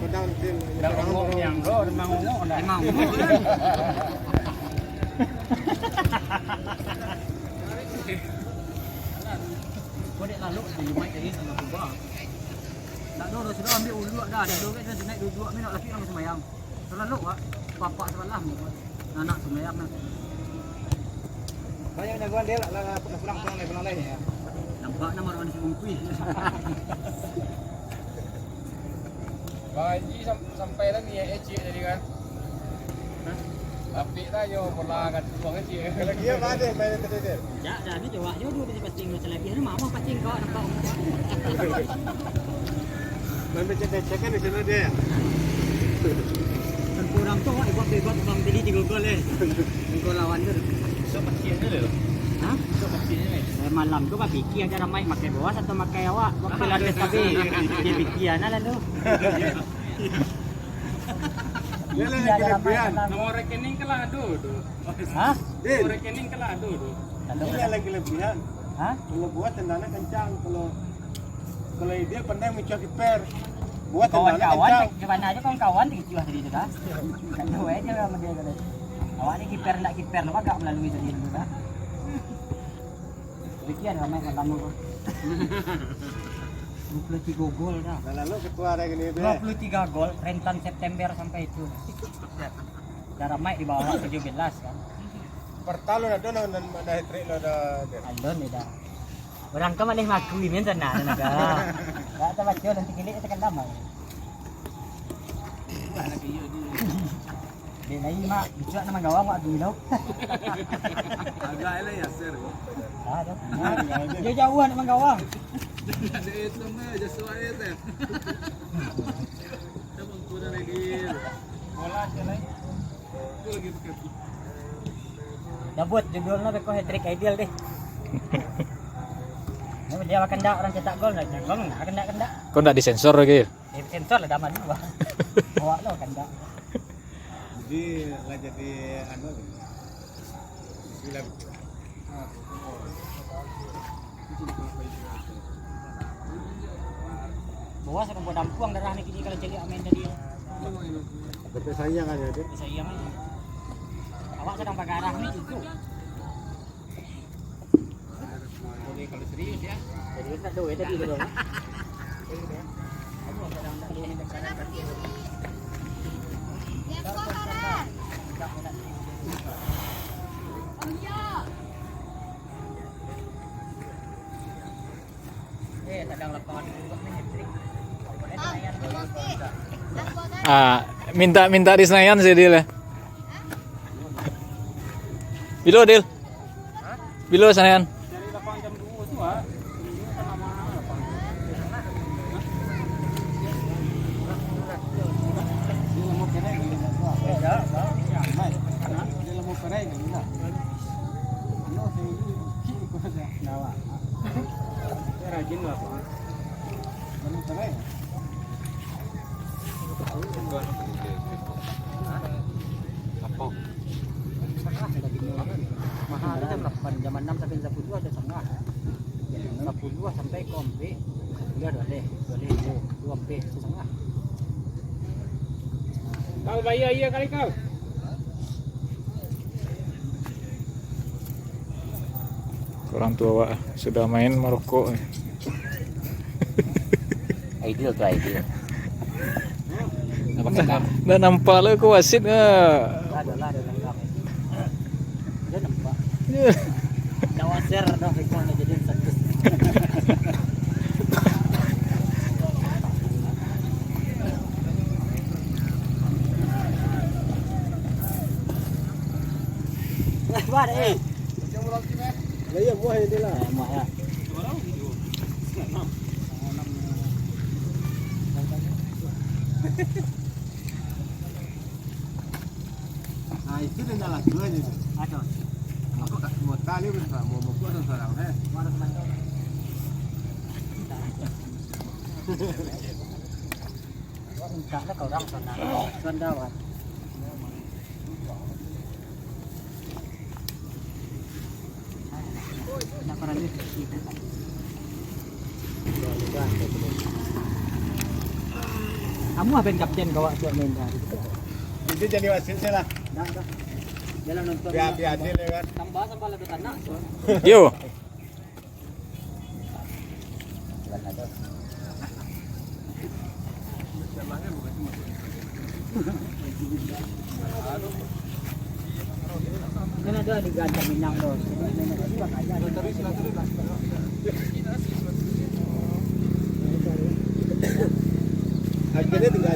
ngomong yang bro, ngomong dah. Kau dek lalu di mic jadi sama gua. Tak ada sudah ambil ulu dah. Dia dulu kan naik dua minit lagi orang semayang. Terlalu ah, bapak sebelah anak semayang nak. Banyak jagoan dia lah pulang lain ya. Nampak nama orang di Bungkui. Bang Haji sampai dah ni Ecik tadi kan. Apik dah yo perlahan buang Ecik. Kalau dia ada main tadi dia. Ya, dah ni jawab dia dua pacing macam lagi. Ni mama pacing kau nampak. Main macam cek kan di sana dia. Dan kurang tu buat bang tadi 3 gol Gol lawan tu. So pacing dia lho. Hah? So pacing ni. Malam tu pak fikir cara main pakai bawah atau pakai awak. Waktu landas tapi dia fikir lah tu. Dia lagi kelebihan. Nomor rekening kelah tu. Hah? Nomor rekening kelah tu. Dia lagi kelebihan. Hah? Kalau buat tendana kencang, kalau dia pandai mencuci kiper. Buat tendana Kawan-kawan kencang. ke mana aja kawan-kawan gitu tadi tu dah. Kan dua aja sama dia kata. Awak ni kiper nak kiper lu agak melalui tadi tu dah. Sekian ramai malam tu. 23 gol dah. Lalu ketua ada gini tu. 23 gol rentan September sampai itu. Cara main di bawah 17 kan. Pertalo na doon na hat-trick lo da. Alon ni dah. Orang ka malih magui men sana naga. Ka ta bacio nanti kili tekan damai. Dia nai mak bicara nama gawang mak dulu. Agak lah ya sir. Ada. Dia jauhan nama gawang. Ada itu mah sesuai teh. Sabang kuda lagi. Bola jalan. Aku lagi pakai. Dabut judulnya beko hat-trick ideal deh. Dia akan dak orang cetak gol nak gol akan dak. Kau ndak disensor lagi? Sensor lah daman dua. Awak lo akan dak. Jadi lah jadi anu. Film. Bawa sampai buat dampuang darah ni kini kalau jadi amen tadi. Bersayang aja tu. Sayang aja. Awak sedang pakai arah ni itu. Boleh kalau serius ya. Jadi tak doa tadi tu. Aku sedang nak doa ni dekat. Sedang lapangan juga ni hat-trick. Minta di Senayan sih Dil. Bilo Dil. Bilo Senayan. Dari lapangan jam 2 tu ah. Ini kan nama lapangan. Dia mau kena ni. Ya, mai. Dia mau kena ni lah. Ano sih ini ko dah nawa. Rajin lah Pak. Mau kena. Apa? Mahal jam 8, jam 6 sampai 10 ada setengah. 10 sampai kompe. Dia boleh 2 pe setengah. Kau bayar iya kali kau. Orang tua Wak sudah main Maroko. Ideal tu ideal. Dah nampak lah kau wasit ah. Ada lengkap. Dia nampak. Dah waser dah fikir nak jadi satu. Buat Lah ya buah ini lah. mak ya. Nah itu dia jalan dua je. Ada. Aku tak buat kali pun tak mau buat dan seorang Mana teman-teman. Tak ada kau orang sana. Sandawan. Nak pernah ni. Bukan. เ Kamu apa kapten kau buat main dah. Jadi jadi wasitnya lah. Dah. Jalan nonton. Biar adil ya kan. Tambah sampai lebih tanah. Yo. Kan ada di Gajah Minang tuh. Akhirnya tinggal